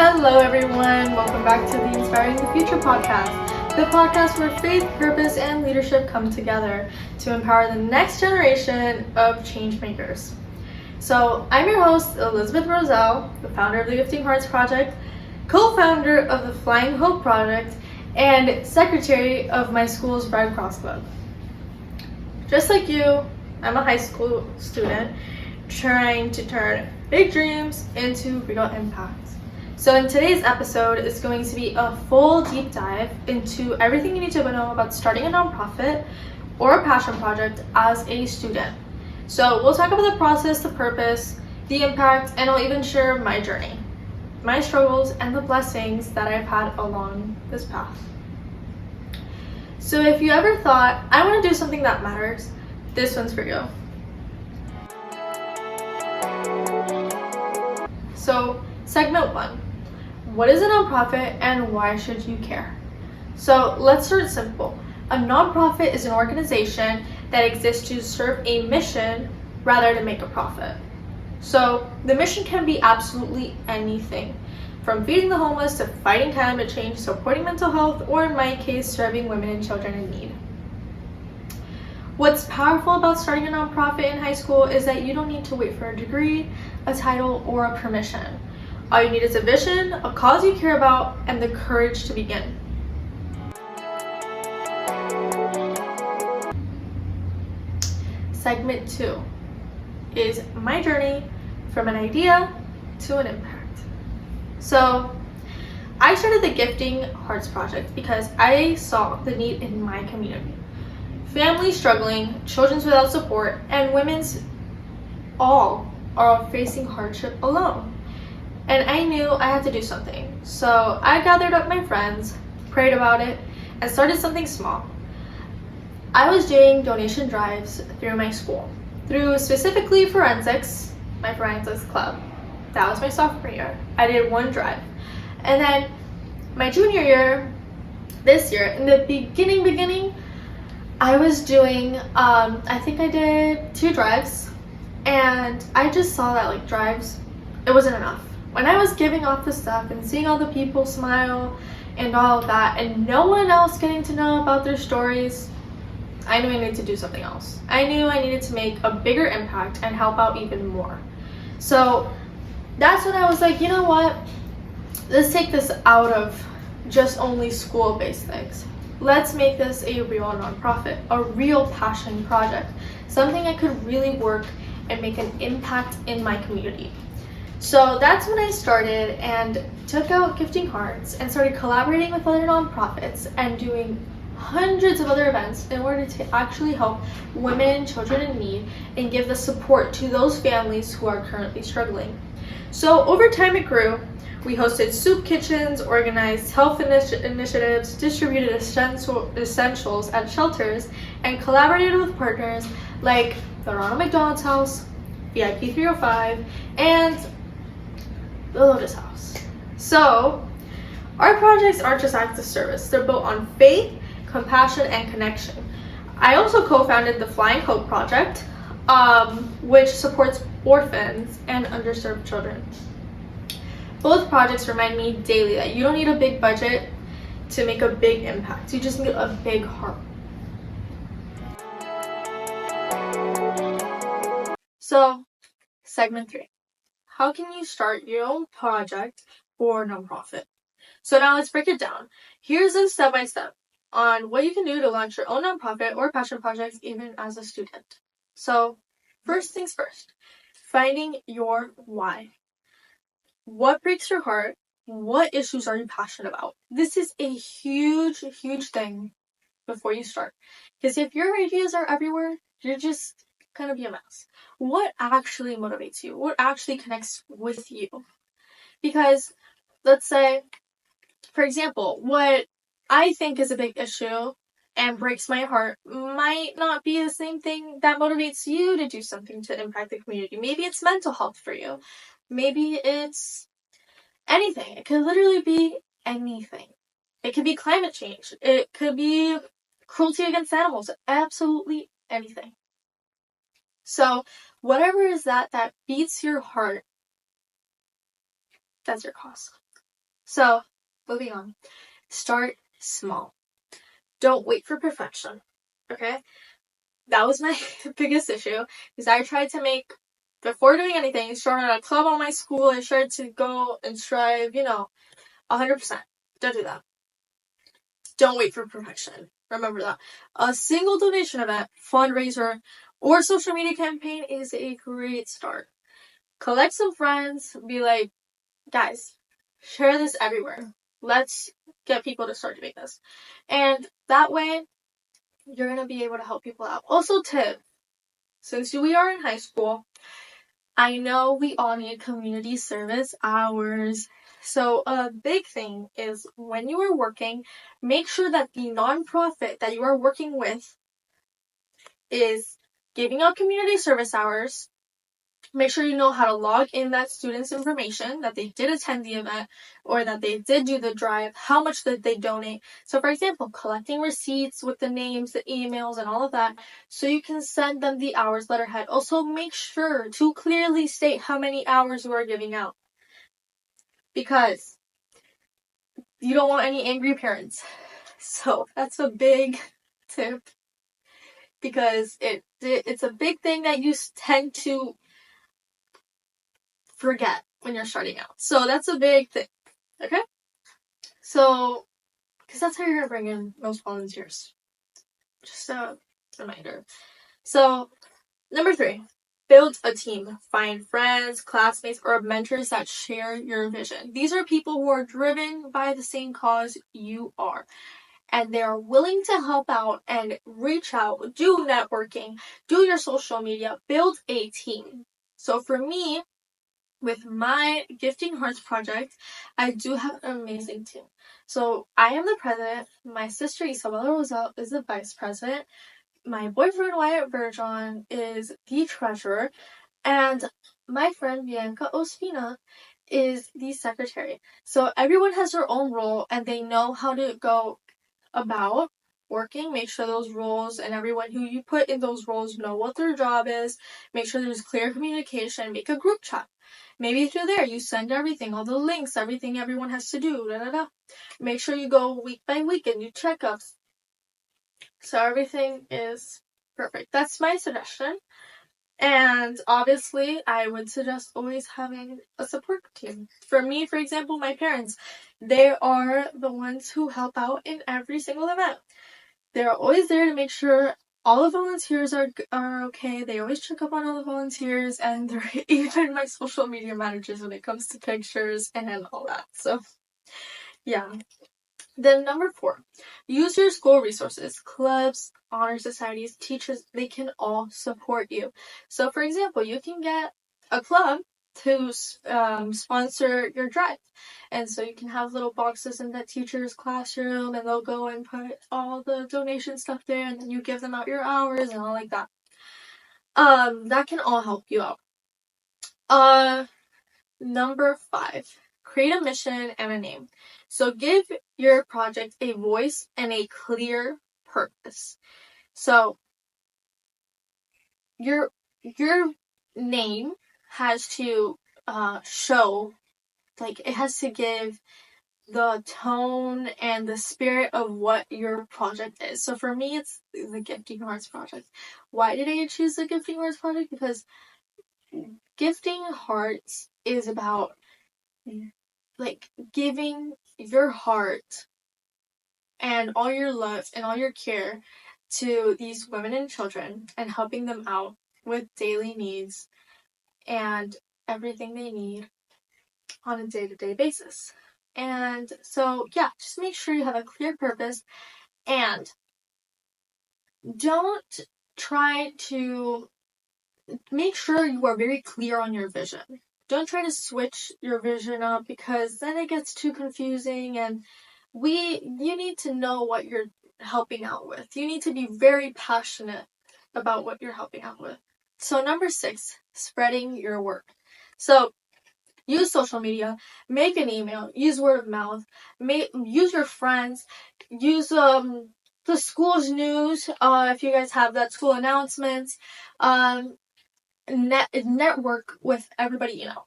Hello everyone, welcome back to the Inspiring the Future podcast, the podcast where faith, purpose, and leadership come together to empower the next generation of change makers. So I'm your host, Elizabeth Rosell, the founder of the Gifting Hearts Project, co-founder of the Flying Hope Project, and secretary of my school's Red Cross Club. Just like you, I'm a high school student trying to turn big dreams into real impact. So in today's episode is going to be a full deep dive into everything you need to know about starting a nonprofit or a passion project as a student. So we'll talk about the process, the purpose, the impact, and I'll even share my journey, my struggles, and the blessings that I've had along this path. So if you ever thought, I want to do something that matters, this one's for you. So segment 1. What is a nonprofit and why should you care? So let's start simple. A nonprofit is an organization that exists to serve a mission rather than make a profit. So the mission can be absolutely anything, from feeding the homeless to fighting climate change, supporting mental health, or in my case, serving women and children in need. What's powerful about starting a nonprofit in high school is that you don't need to wait for a degree, a title, or a permission. All you need is a vision, a cause you care about, and the courage to begin. Segment 2 is my journey from an idea to an impact. So I started the Gifting Hearts Project because I saw the need in my community. Families struggling, children without support, and women's all are facing hardship alone. And I knew I had to do something. So I gathered up my friends, prayed about it, and started something small. I was doing donation drives through my school, through specifically forensics, my forensics club. That was my sophomore year. I did one drive. And then my junior year, this year, in the beginning, I was doing, I think I did 2 drives, and I just saw that drives, it wasn't enough. When I was giving off the stuff and seeing all the people smile and all of that, and no one else getting to know about their stories, I knew I needed to do something else. I knew I needed to make a bigger impact and help out even more. So that's when I was like, you know what? Let's take this out of just only school-based things. Let's make this a real nonprofit, a real passion project, something I could really work and make an impact in my community. So that's when I started and took out Gifting Hearts and started collaborating with other nonprofits and doing hundreds of other events in order to actually help women and children in need and give the support to those families who are currently struggling. So over time it grew. We hosted soup kitchens, organized health initiatives, distributed essentials at shelters, and collaborated with partners like the Ronald McDonald's House, VIP 305, and the Lotus House. So our projects aren't just acts of service. They're built on faith, compassion, and connection. I also co-founded the Flying Hope Project, which supports orphans and underserved children. Both projects remind me daily that you don't need a big budget to make a big impact. You just need a big heart. So, segment 3. How can you start your own project or nonprofit? So now let's break it down. Here's a step-by-step on what you can do to launch your own nonprofit or passion project even as a student. So first things first, finding your why. What breaks your heart? What issues are you passionate about? This is a huge thing before you start. Because if your ideas are everywhere, you're just gonna be a mess. What actually motivates you? What actually connects with you? Because let's say, for example, what I think is a big issue and breaks my heart might not be the same thing that motivates you to do something to impact the community. Maybe it's mental health for you. Maybe it's anything. It could literally be anything. It could be climate change. It could be cruelty against animals. Absolutely anything. So whatever is that beats your heart, that's your cause. So, moving on. Start small. Don't wait for perfection. Okay? That was my biggest issue, because I tried to make, before doing anything, started a club on my school and started to go and strive, 100%. Don't do that. Don't wait for perfection. Remember that. A single donation event, fundraiser, or social media campaign is a great start. Collect some friends, be like, guys, share this everywhere. Let's get people to start doing this. And that way, you're going to be able to help people out. Also, tip, since we are in high school, I know we all need community service hours. So a big thing is, when you are working, make sure that the nonprofit that you are working with is giving out community service hours. Make sure you know how to log in that student's information, that they did attend the event or that they did do the drive, how much did they donate. So for example, collecting receipts with the names, the emails, and all of that, so you can send them the hours letterhead. Also, make sure to clearly state how many hours you are giving out, because you don't want any angry parents. So that's a big tip, because it's a big thing that you tend to forget when you're starting out. So that's a big thing. Okay? So, because that's how you're going to bring in most volunteers. Just a reminder. So, number 3, build a team. Find friends, classmates, or mentors that share your vision. These are people who are driven by the same cause you are, and they are willing to help out and reach out, do networking, do your social media, build a team. So for me, with my Gifting Hearts project, I do have an amazing team. So I am the president, my sister Isabella Rosell is the vice president, my boyfriend Wyatt Bergeron is the treasurer, and my friend Bianca Ospina is the secretary. So everyone has their own role and they know how to go about working. Make sure those roles and everyone who you put in those roles know what their job is. Make sure there's clear communication. Make a group chat. Maybe through there you send everything, all the links, everything everyone has to do. Make sure you go week by week and do checkups, so everything is perfect. That's my suggestion. And obviously, I would suggest always having a support team. For me, for example, my parents, they are the ones who help out in every single event. They're always there to make sure all the volunteers are okay. They always check up on all the volunteers, and they're even my social media managers when it comes to pictures and all that. So, yeah. Then number 4, use your school resources. Clubs, honor societies, teachers, they can all support you. So for example, you can get a club to sponsor your drive. And so you can have little boxes in the teacher's classroom, and they'll go and put all the donation stuff there, and then you give them out your hours and all like that. That can all help you out. Number 5, create a mission and a name. So give your project a voice and a clear purpose. So your name has to show, like, it has to give the tone and the spirit of what your project is. So for me, it's the Gifting Hearts project. Why did I choose the Gifting Hearts project? Because Gifting Hearts is about, like, giving your heart and all your love and all your care to these women and children and helping them out with daily needs and everything they need on a day-to-day basis. And so, yeah, just make sure you have a clear purpose, and don't try to make sure you are very clear on your vision. Don't try to switch your vision up, because then it gets too confusing, and you need to know what you're helping out with. You need to be very passionate about what you're helping out with. So number 6, spreading your work. So use social media, make an email, use word of mouth, use your friends, use the school's news, if you guys have that, school announcements, network with everybody you know.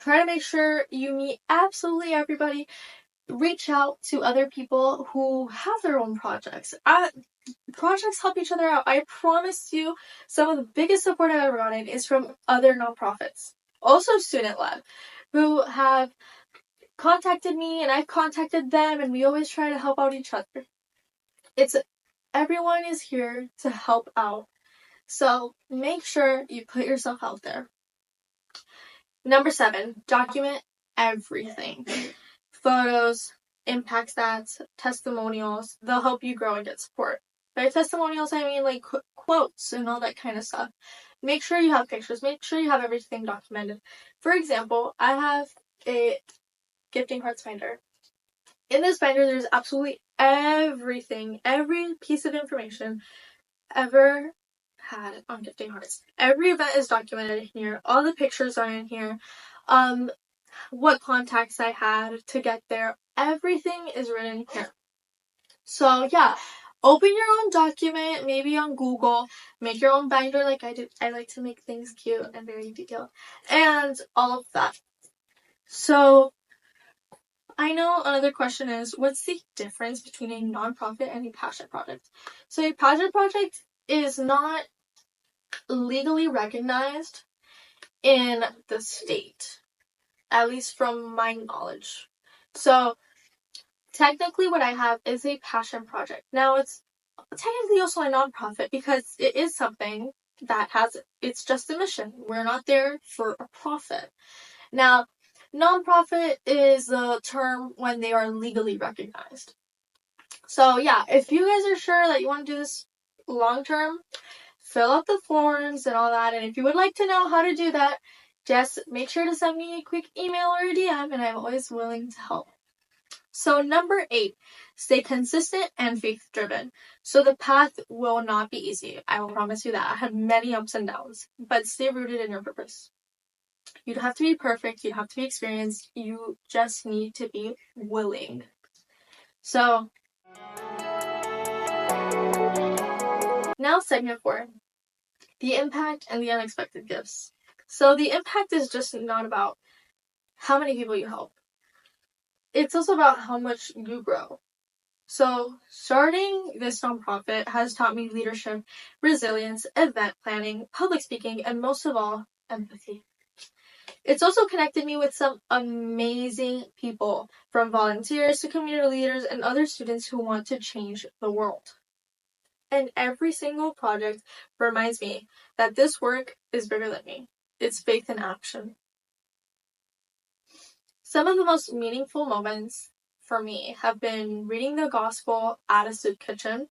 Try to make sure you meet absolutely everybody. Reach out to other people who have their own projects. Projects help each other out. I promise you, some of the biggest support I've ever gotten is from other nonprofits, also student led, who have contacted me and I've contacted them, and we always try to help out each other. Everyone is here to help out. So make sure you put yourself out there. Number 7, document everything. Photos, impact stats, testimonials, they'll help you grow and get support. By testimonials, I mean like quotes and all that kind of stuff. Make sure you have pictures. Make sure you have everything documented. For example, I have a gifting hearts binder. In this binder, there's absolutely everything, every piece of information ever had on gifting hearts. Every event is documented in here. All the pictures are in here. What contacts I had to get there. Everything is written here. So yeah, open your own document, maybe on Google. Make your own binder like I do. I like to make things cute and very detailed. And all of that. So I know another question is, what's the difference between a nonprofit and a passion project? So a passion project is not legally recognized in the state, at least from my knowledge. So technically what I have is a passion project. Now it's technically also a nonprofit because it is something that it's just a mission. We're not there for a profit. Now, nonprofit is the term when they are legally recognized. So yeah, if you guys are sure that you want to do this long term, fill out the forms and all that. And if you would like to know how to do that, just make sure to send me a quick email or a DM, and I'm always willing to help. So number 8, stay consistent and faith-driven. So the path will not be easy. I will promise you that. I had many ups and downs, but stay rooted in your purpose. You don't have to be perfect. You don't have to be experienced. You just need to be willing. So now segment 4, the impact and the unexpected gifts. So the impact is just not about how many people you help. It's also about how much you grow. So starting this nonprofit has taught me leadership, resilience, event planning, public speaking, and most of all, empathy. It's also connected me with some amazing people, from volunteers to community leaders and other students who want to change the world. And every single project reminds me that this work is bigger than me. It's faith in action. Some of the most meaningful moments for me have been reading the gospel at a soup kitchen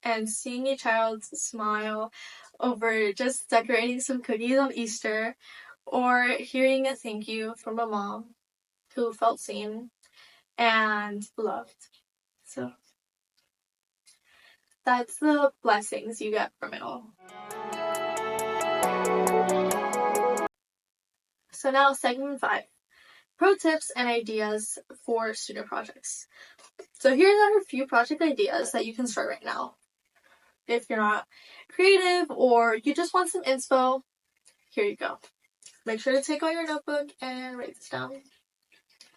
and seeing a child smile over just decorating some cookies on Easter, or hearing a thank you from a mom who felt seen and loved. So that's the blessings you get from it all. So now segment 5, pro tips and ideas for student projects. So here are a few project ideas that you can start right now. If you're not creative or you just want some inspo, here you go. Make sure to take out your notebook and write this down.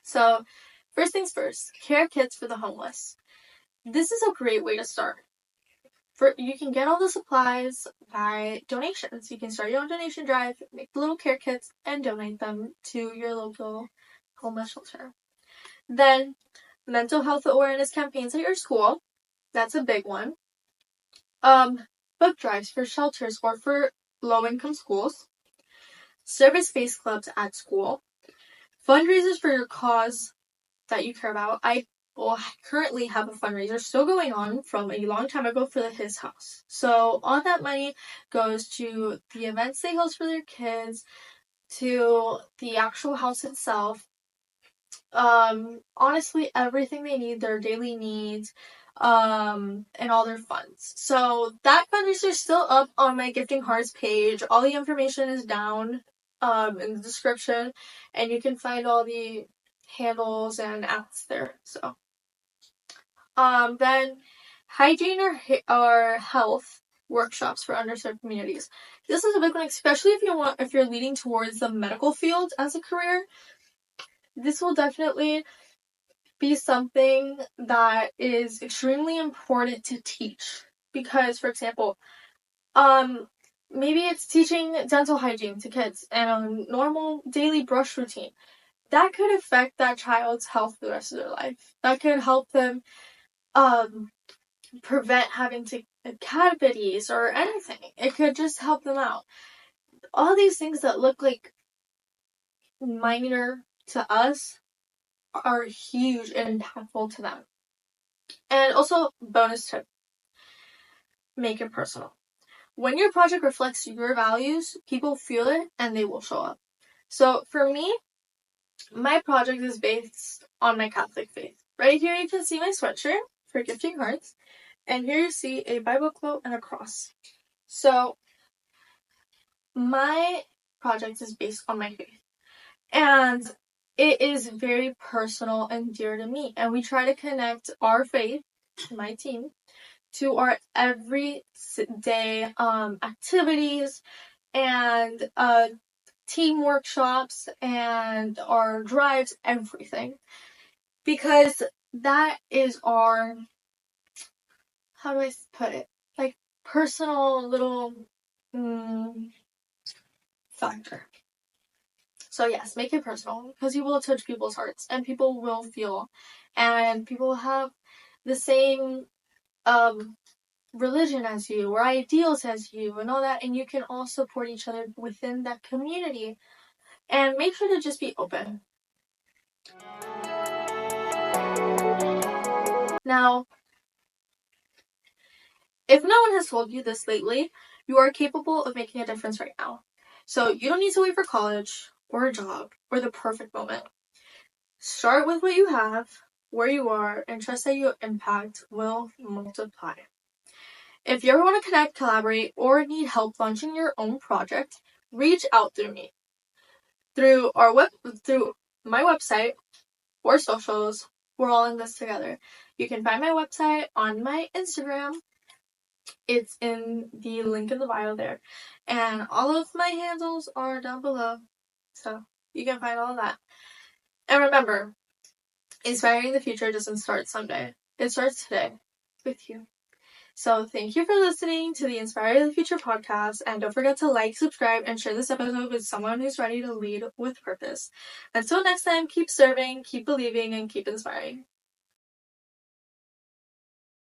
So first things first, care kits for the homeless. This is a great way to start. You can get all the supplies by donations. You can start your own donation drive, make the little care kits, and donate them to your local homeless shelter. Then, mental health awareness campaigns at your school. That's a big one. Book drives for shelters or for low-income schools. Service-based clubs at school. Fundraisers for your cause that you care about. I currently have a fundraiser still going on from a long time ago for the His House. So all that money goes to the events they host for their kids, to the actual house itself. Honestly, everything they need, their daily needs, and all their funds. So that fundraiser is still up on my Gifting Hearts page. All the information is down in the description, and you can find all the handles and apps there. So then hygiene or health. workshops for underserved communities. This is a big one, especially if you're leading towards the medical field as a career. This will definitely be something that is extremely important to teach. Because, for example, maybe it's teaching dental hygiene to kids and a normal daily brush routine. That could affect that child's health for the rest of their life. That could help them prevent having to cavities or anything. It could just help them out. All these things that look like minor to us are huge and impactful to them. And also, bonus tip, make it personal. When your project reflects your values, people feel it and they will show up. So for me, my project is based on my Catholic faith. Right here you can see my sweatshirt for gifting hearts, and here you see a Bible quote and a cross. So my project is based on my faith, and it is very personal and dear to me, and we try to connect our faith, my team, to our everyday activities and team workshops and our drives, everything. Because that is our, how do I put it? Like, personal little factor. So yes, make it personal, because you will touch people's hearts and people will feel, and people have the same religion as you or ideals as you and all that, and you can all support each other within that community. And make sure to just be open. Now, if no one has told you this lately, you are capable of making a difference right now. So you don't need to wait for college or a job or the perfect moment. Start with what you have, where you are, and trust that your impact will multiply. If you ever want to connect, collaborate, or need help launching your own project, reach out through me. Through my website or socials, we're all in this together. You can find my website on my Instagram. It's in the link in the bio there. And all of my handles are down below. So you can find all of that. And remember, inspiring the future doesn't start someday. It starts today with you. So thank you for listening to the Inspire the Future podcast, and don't forget to like, subscribe, and share this episode with someone who's ready to lead with purpose. Until next time, keep serving, keep believing, and keep inspiring.